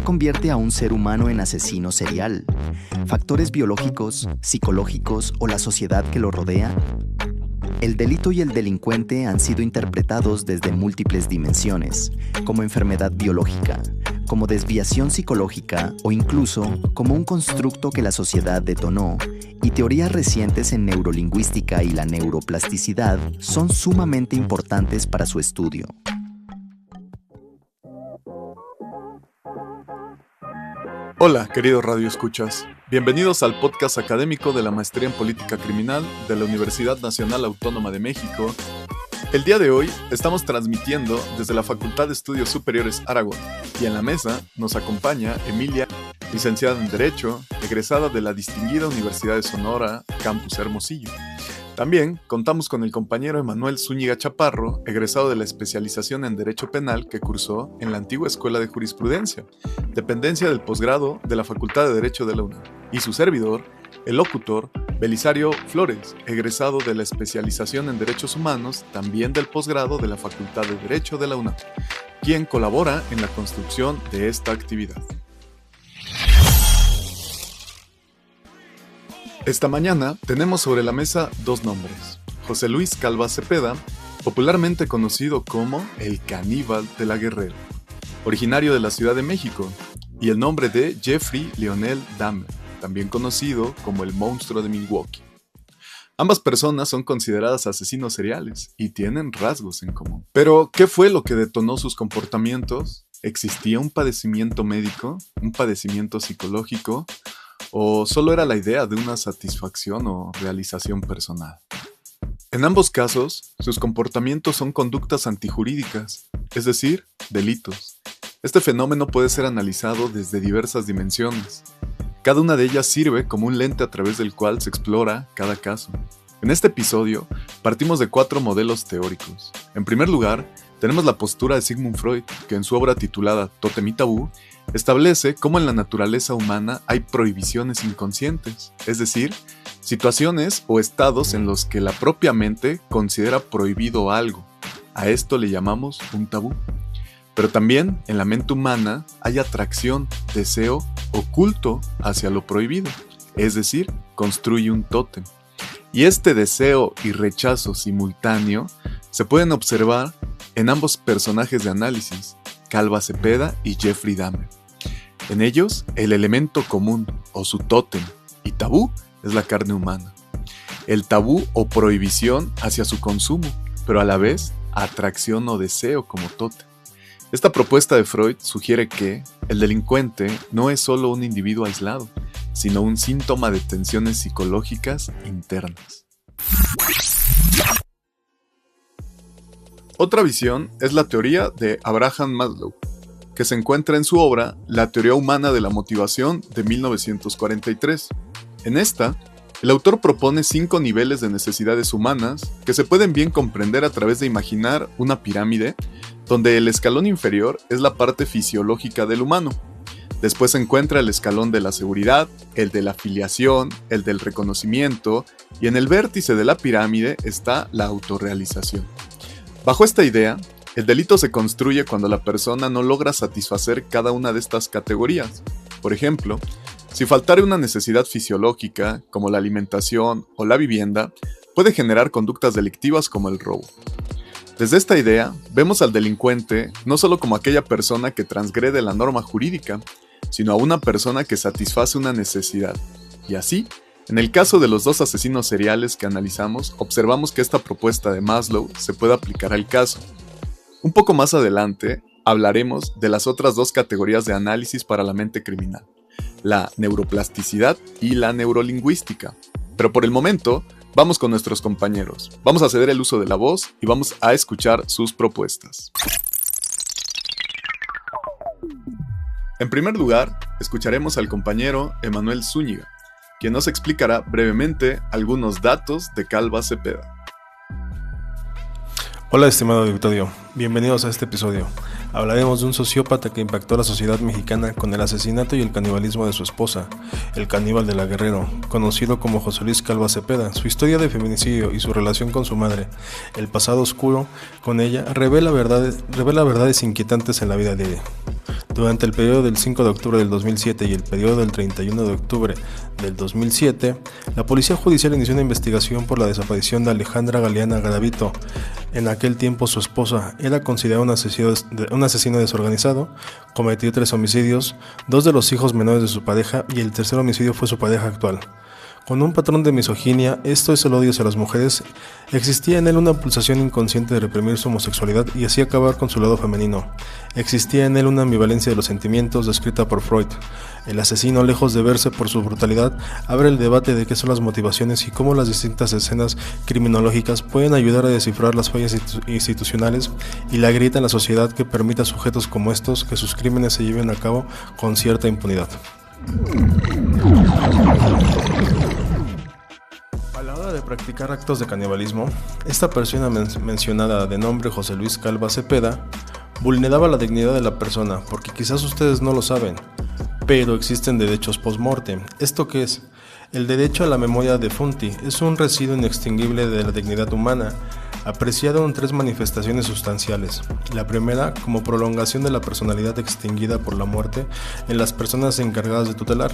convierte a un ser humano en asesino serial? ¿Factores biológicos, psicológicos o la sociedad que lo rodea? El delito y el delincuente han sido interpretados desde múltiples dimensiones, como enfermedad biológica, como desviación psicológica o incluso como un constructo que la sociedad detonó, y teorías recientes en neurolingüística y la neuroplasticidad son sumamente importantes para su estudio. Hola, queridos radioescuchas. Bienvenidos al podcast académico de la Maestría en Política Criminal de la Universidad Nacional Autónoma de México. El día de hoy estamos transmitiendo desde la Facultad de Estudios Superiores Aragón y en la mesa nos acompaña Emilia, licenciada en Derecho, egresada de la distinguida Universidad de Sonora, Campus Hermosillo. También contamos con el compañero Emanuel Zúñiga Chaparro, egresado de la especialización en Derecho Penal que cursó en la antigua Escuela de Jurisprudencia, dependencia del posgrado de la Facultad de Derecho de la UNAM, y su servidor, el locutor Belisario Flores, egresado de la especialización en Derechos Humanos, también del posgrado de la Facultad de Derecho de la UNAM, quien colabora en la construcción de esta actividad. Esta mañana tenemos sobre la mesa dos nombres: José Luis Calva Cepeda, popularmente conocido como el Caníbal de la Guerrero, originario de la Ciudad de México, y el nombre de Jeffrey Lionel Dahmer, también conocido como el Monstruo de Milwaukee. Ambas personas son consideradas asesinos seriales y tienen rasgos en común. Pero, ¿qué fue lo que detonó sus comportamientos? ¿Existía un padecimiento médico? ¿Un padecimiento psicológico? ¿O solo era la idea de una satisfacción o realización personal? En ambos casos, sus comportamientos son conductas antijurídicas, es decir, delitos. Este fenómeno puede ser analizado desde diversas dimensiones. Cada una de ellas sirve como un lente a través del cual se explora cada caso. En este episodio, partimos de 4 modelos teóricos. En primer lugar, tenemos la postura de Sigmund Freud, que en su obra titulada Tótem y Tabú, establece cómo en la naturaleza humana hay prohibiciones inconscientes, es decir, situaciones o estados en los que la propia mente considera prohibido algo. A esto le llamamos un tabú. Pero también en la mente humana hay atracción, deseo oculto hacia lo prohibido, es decir, construye un tótem. Y este deseo y rechazo simultáneo se pueden observar en ambos personajes de análisis, Calva Cepeda y Jeffrey Dahmer. En ellos, el elemento común, o su tótem, y tabú, es la carne humana. El tabú o prohibición hacia su consumo, pero a la vez, atracción o deseo como tótem. Esta propuesta de Freud sugiere que el delincuente no es solo un individuo aislado, sino un síntoma de tensiones psicológicas internas. Otra visión es la teoría de Abraham Maslow, que se encuentra en su obra La teoría humana de la motivación de 1943. En esta, el autor propone 5 niveles de necesidades humanas que se pueden bien comprender a través de imaginar una pirámide, donde el escalón inferior es la parte fisiológica del humano. Después se encuentra el escalón de la seguridad, el de la afiliación, el del reconocimiento, y en el vértice de la pirámide está la autorrealización. Bajo esta idea, el delito se construye cuando la persona no logra satisfacer cada una de estas categorías. Por ejemplo, si faltare una necesidad fisiológica, como la alimentación o la vivienda, puede generar conductas delictivas como el robo. Desde esta idea, vemos al delincuente no solo como aquella persona que transgrede la norma jurídica, sino a una persona que satisface una necesidad. Y así, en el caso de los 2 asesinos seriales que analizamos, observamos que esta propuesta de Maslow se puede aplicar al caso. Un poco más adelante, hablaremos de las otras 2 categorías de análisis para la mente criminal, la neuroplasticidad y la neurolingüística. Pero por el momento, vamos con nuestros compañeros. Vamos a ceder el uso de la voz y vamos a escuchar sus propuestas. En primer lugar, escucharemos al compañero Emanuel Zúñiga, quien nos explicará brevemente algunos datos de Calva Cepeda. Hola estimado auditorio, bienvenidos a este episodio. Hablaremos de un sociópata que impactó a la sociedad mexicana con el asesinato y el canibalismo de su esposa, el caníbal de la Guerrero, conocido como José Luis Calva Cepeda. Su historia de feminicidio y su relación con su madre, el pasado oscuro con ella, revela verdades inquietantes en la vida diaria. Durante el periodo del 5 de octubre del 2007 y el periodo del 31 de octubre del 2007, la Policía Judicial inició una investigación por la desaparición de Alejandra Galeana Garavito. En aquel tiempo su esposa era considerada un asesino desorganizado, cometió 3 homicidios, 2 de los hijos menores de su pareja y el tercer homicidio fue su pareja actual. Con un patrón de misoginia, esto es el odio hacia las mujeres, existía en él una pulsación inconsciente de reprimir su homosexualidad y así acabar con su lado femenino. Existía en él una ambivalencia de los sentimientos descrita por Freud. El asesino, lejos de verse por su brutalidad, abre el debate de qué son las motivaciones y cómo las distintas escenas criminológicas pueden ayudar a descifrar las fallas institucionales y la grieta en la sociedad que permite a sujetos como estos que sus crímenes se lleven a cabo con cierta impunidad. A la hora de practicar actos de canibalismo, esta persona mencionada de nombre José Luis Calva Cepeda vulneraba la dignidad de la persona, porque quizás ustedes no lo saben, pero existen derechos post-mortem. ¿Esto qué es? El derecho a la memoria defunti es un residuo inextinguible de la dignidad humana, apreciado en 3 manifestaciones sustanciales. La primera, como prolongación de la personalidad extinguida por la muerte en las personas encargadas de tutelar.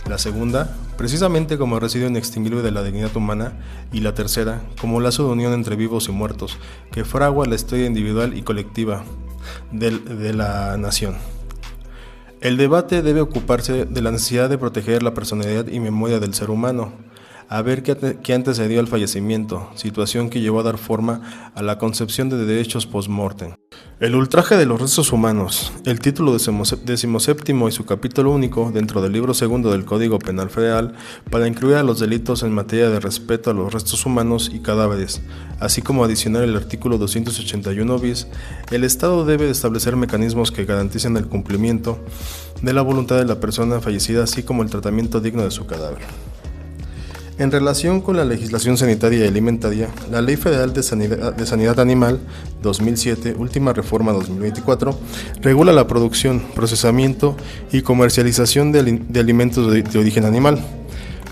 La segunda, precisamente como residuo inextinguible de la dignidad humana. Y la tercera, como lazo de unión entre vivos y muertos, que fragua la historia individual y colectiva de la nación. El debate debe ocuparse de la necesidad de proteger la personalidad y memoria del ser humano, a ver qué antecedió al fallecimiento, situación que llevó a dar forma a la concepción de derechos post-mortem. El ultraje de los restos humanos, el título 17 y su capítulo único dentro del libro 2 del Código Penal Federal para incluir a los delitos en materia de respeto a los restos humanos y cadáveres, así como adicionar el artículo 281 bis, el Estado debe establecer mecanismos que garanticen el cumplimiento de la voluntad de la persona fallecida, así como el tratamiento digno de su cadáver. En relación con la legislación sanitaria y alimentaria, la Ley Federal de Sanidad Animal 2007, última reforma 2024, regula la producción, procesamiento y comercialización de alimentos de origen animal.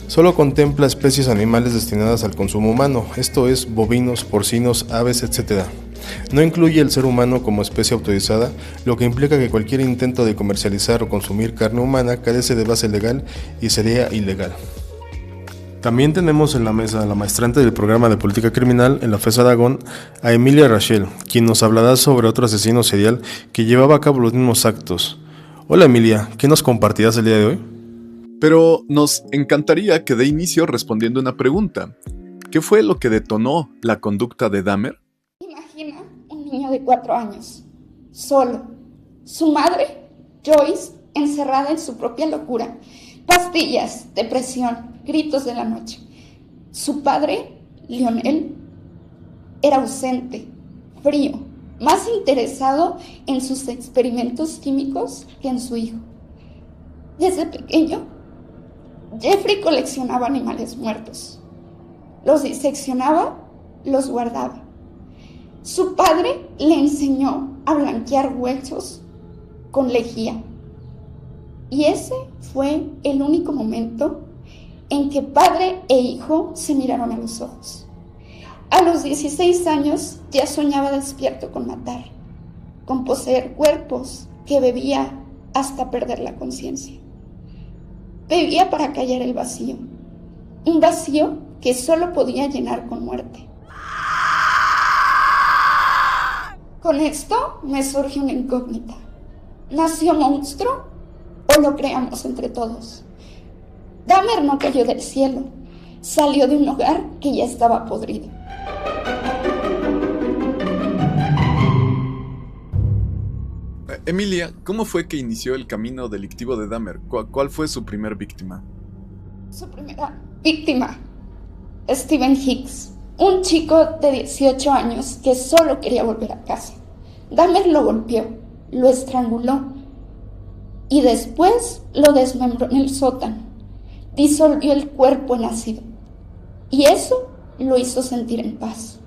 Solo contempla especies animales destinadas al consumo humano, esto es, bovinos, porcinos, aves, etc. No incluye el ser humano como especie autorizada, lo que implica que cualquier intento de comercializar o consumir carne humana carece de base legal y sería ilegal. También tenemos en la mesa a la maestrante del programa de política criminal en la FES Aragón, a Emilia Rachel, quien nos hablará sobre otro asesino serial que llevaba a cabo los mismos actos. Hola Emilia, ¿qué nos compartirás el día de hoy? Pero nos encantaría que dé inicio respondiendo una pregunta. ¿Qué fue lo que detonó la conducta de Dahmer? Imagina un niño de 4 años, solo. Su madre, Joyce, encerrada en su propia locura. Pastillas, depresión, gritos de la noche. Su padre, Lionel, era ausente, frío, más interesado en sus experimentos químicos que en su hijo. Desde pequeño, Jeffrey coleccionaba animales muertos. Los diseccionaba, los guardaba. Su padre le enseñó a blanquear huesos con lejía. Y ese fue el único momento en que padre e hijo se miraron a los ojos. A los 16 años ya soñaba despierto con matar, con poseer cuerpos, que bebía hasta perder la conciencia. Bebía para callar el vacío, un vacío que solo podía llenar con muerte. Con esto me surge una incógnita. ¿Nació monstruo o lo creamos entre todos? Dahmer no cayó del cielo, salió de un hogar que ya estaba podrido. Emilia, ¿cómo fue que inició el camino delictivo de Dahmer? ¿Cuál fue su primer víctima? Su primera víctima, Steven Hicks, un chico de 18 años que solo quería volver a casa. Dahmer lo golpeó, lo estranguló y después lo desmembró en el sótano. Disolvió el cuerpo en ácido y eso lo hizo sentir en paz.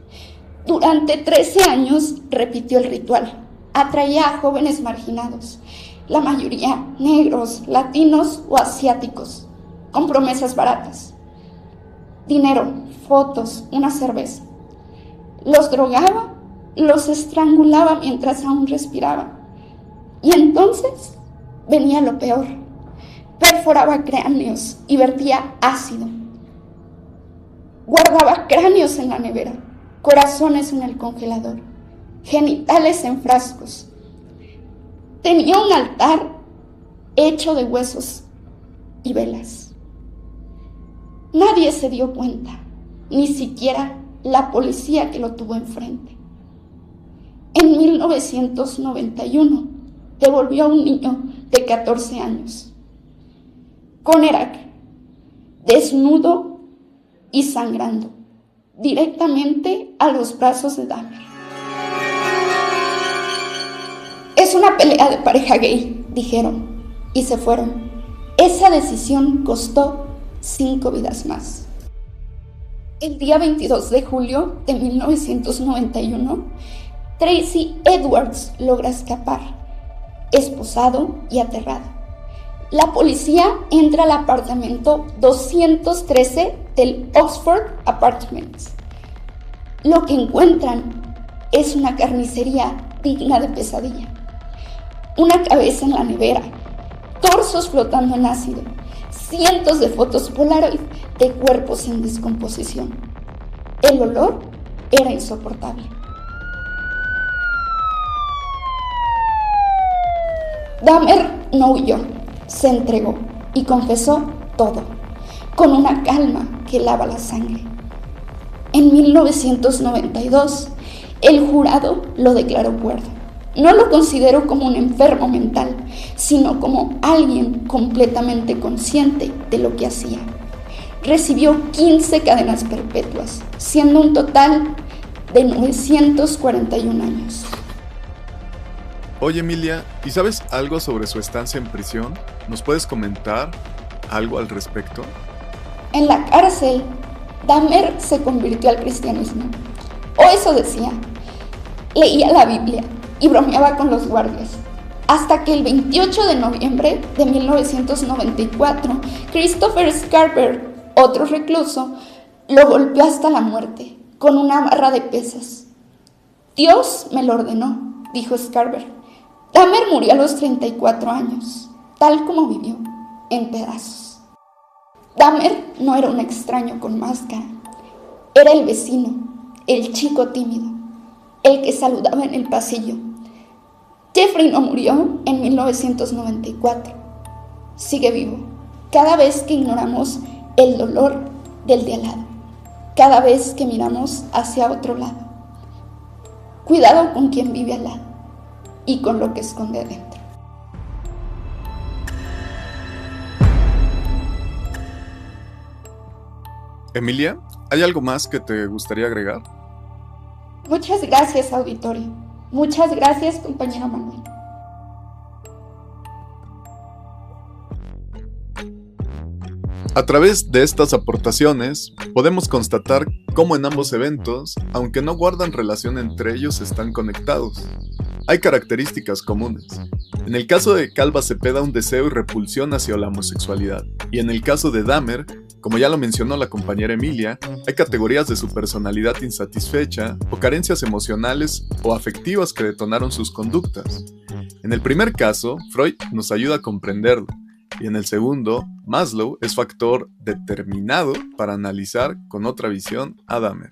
Durante 13 años repitió el ritual. Atraía a jóvenes marginados, la mayoría negros, latinos o asiáticos, con promesas baratas. Dinero, fotos, una cerveza. Los drogaba, los estrangulaba mientras aún respiraban. Y entonces venía lo peor. Perforaba cráneos y vertía ácido. Guardaba cráneos en la nevera, corazones en el congelador, genitales en frascos. Tenía un altar hecho de huesos y velas. Nadie se dio cuenta, ni siquiera la policía que lo tuvo enfrente. En 1991 devolvió a un niño de 14 años, Conerak, desnudo y sangrando, directamente a los brazos de Dahmer. Es una pelea de pareja gay, dijeron, y se fueron. Esa decisión costó 5 vidas más. El día 22 de julio de 1991, Tracy Edwards logra escapar, esposado y aterrado. La policía entra al apartamento 213 del Oxford Apartments. Lo que encuentran es una carnicería digna de pesadilla. Una cabeza en la nevera, torsos flotando en ácido, cientos de fotos Polaroid de cuerpos en descomposición. El olor era insoportable. Dahmer no huyó, se entregó y confesó todo, con una calma que helaba la sangre. En 1992, el jurado lo declaró cuerdo. No lo consideró como un enfermo mental, sino como alguien completamente consciente de lo que hacía. Recibió 15 cadenas perpetuas, siendo un total de 941 años. Oye, Emilia, ¿y sabes algo sobre su estancia en prisión? ¿Nos puedes comentar algo al respecto? En la cárcel, Dahmer se convirtió al cristianismo, o eso decía. Leía la Biblia y bromeaba con los guardias, hasta que el 28 de noviembre de 1994, Christopher Scarber, otro recluso, lo golpeó hasta la muerte, con una barra de pesas. Dios me lo ordenó, dijo Scarber. Dahmer murió a los 34 años, tal como vivió, en pedazos. Dahmer no era un extraño con máscara, era el vecino, el chico tímido, el que saludaba en el pasillo. Jeffrey no murió en 1994, sigue vivo, cada vez que ignoramos el dolor del de al lado, cada vez que miramos hacia otro lado. Cuidado con quien vive al lado y con lo que esconde adentro. Emilia, ¿hay algo más que te gustaría agregar? Muchas gracias, auditorio. Muchas gracias, compañero Manuel. A través de estas aportaciones, podemos constatar cómo en ambos eventos, aunque no guardan relación entre ellos, están conectados. Hay características comunes. En el caso de Calva Cepeda, un deseo y repulsión hacia la homosexualidad. Y en el caso de Dahmer, como ya lo mencionó la compañera Emilia, hay categorías de su personalidad insatisfecha o carencias emocionales o afectivas que detonaron sus conductas. En el primer caso, Freud nos ayuda a comprenderlo. Y en el segundo, Maslow es factor determinado para analizar con otra visión a Dahmer.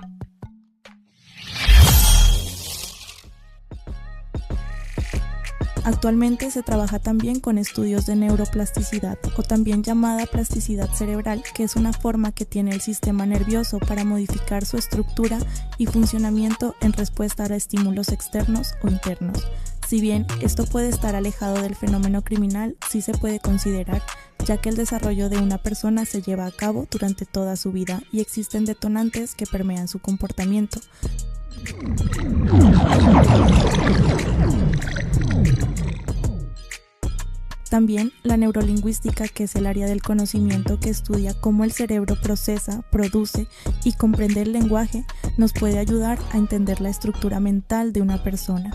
Actualmente se trabaja también con estudios de neuroplasticidad, o también llamada plasticidad cerebral, que es una forma que tiene el sistema nervioso para modificar su estructura y funcionamiento en respuesta a estímulos externos o internos. Si bien esto puede estar alejado del fenómeno criminal, sí se puede considerar, ya que el desarrollo de una persona se lleva a cabo durante toda su vida y existen detonantes que permean su comportamiento. También la neurolingüística, que es el área del conocimiento que estudia cómo el cerebro procesa, produce y comprende el lenguaje, nos puede ayudar a entender la estructura mental de una persona.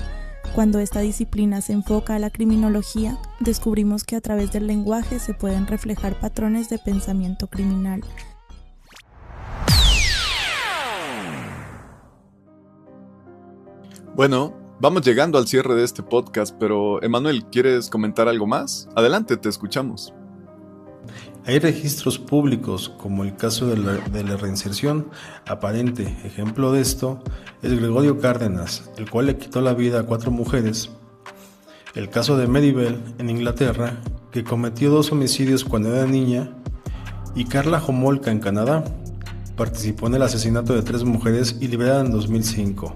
Cuando esta disciplina se enfoca a la criminología, descubrimos que a través del lenguaje se pueden reflejar patrones de pensamiento criminal. Bueno, Vamos llegando al cierre de este podcast, pero Emanuel, ¿quieres comentar algo más? Adelante, te escuchamos. Hay registros públicos, como el caso de la reinserción aparente. Ejemplo de esto es Gregorio Cárdenas, el cual le quitó la vida a 4 mujeres. El caso de Meribel, en Inglaterra, que cometió 2 homicidios cuando era niña. Y Karla Homolka, en Canadá, participó en el asesinato de 3 mujeres y liberada en 2005.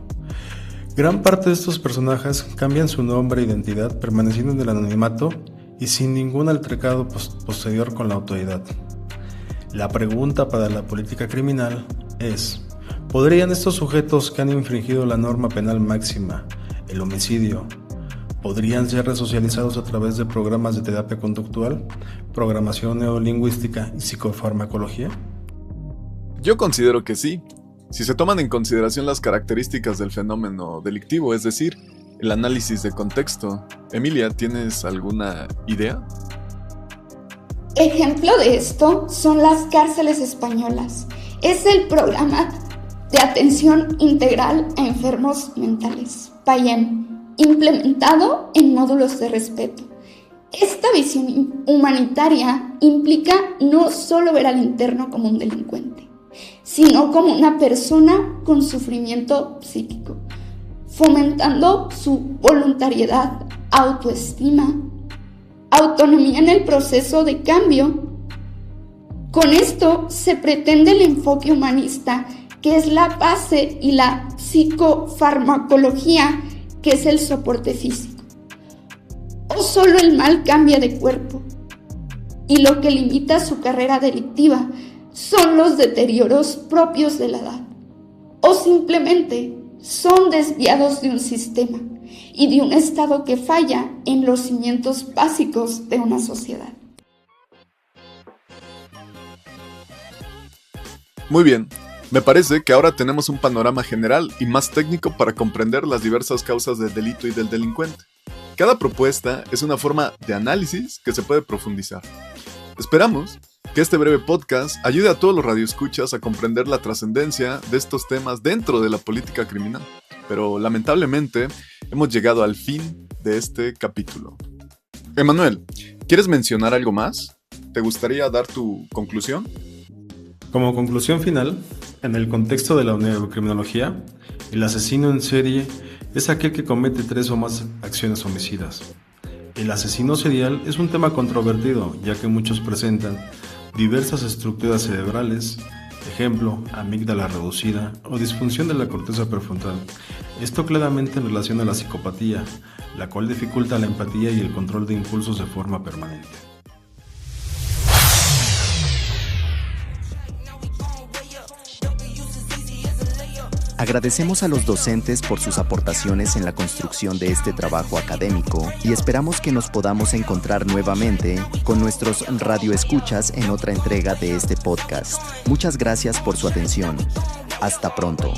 Gran parte de estos personajes cambian su nombre e identidad, permaneciendo en el anonimato y sin ningún altercado posterior con la autoridad. La pregunta para la política criminal es: ¿podrían estos sujetos que han infringido la norma penal máxima, el homicidio, podrían ser resocializados a través de programas de terapia conductual, programación neurolingüística y psicofarmacología? Yo considero que sí, si se toman en consideración las características del fenómeno delictivo, es decir, el análisis de contexto. Emilia, ¿tienes alguna idea? Ejemplo de esto son las cárceles españolas. Es el programa de atención integral a enfermos mentales, PAIEM, implementado en módulos de respeto. Esta visión humanitaria implica no solo ver al interno como un delincuente, sino como una persona con sufrimiento psíquico, fomentando su voluntariedad, autoestima, autonomía en el proceso de cambio. Con esto se pretende el enfoque humanista, que es la base, y la psicofarmacología, que es el soporte físico. O solo el mal cambia de cuerpo, y lo que limita su carrera delictiva son los deterioros propios de la edad, o simplemente son desviados de un sistema y de un Estado que falla en los cimientos básicos de una sociedad. Muy bien, me parece que ahora tenemos un panorama general y más técnico para comprender las diversas causas del delito y del delincuente. Cada propuesta es una forma de análisis que se puede profundizar. Esperamos que este breve podcast ayude a todos los radioescuchas a comprender la trascendencia de estos temas dentro de la política criminal. Pero lamentablemente hemos llegado al fin de este capítulo. Emanuel, ¿quieres mencionar algo más? ¿Te gustaría dar tu conclusión? Como conclusión final, en el contexto de la neurocriminología, el asesino en serie es aquel que comete 3 o más acciones homicidas. El asesino serial es un tema controvertido, ya que muchos presentan diversas estructuras cerebrales, ejemplo, amígdala reducida o disfunción de la corteza prefrontal. Esto claramente en relación a la psicopatía, la cual dificulta la empatía y el control de impulsos de forma permanente. Agradecemos a los docentes por sus aportaciones en la construcción de este trabajo académico y esperamos que nos podamos encontrar nuevamente con nuestros radioescuchas en otra entrega de este podcast. Muchas gracias por su atención. Hasta pronto.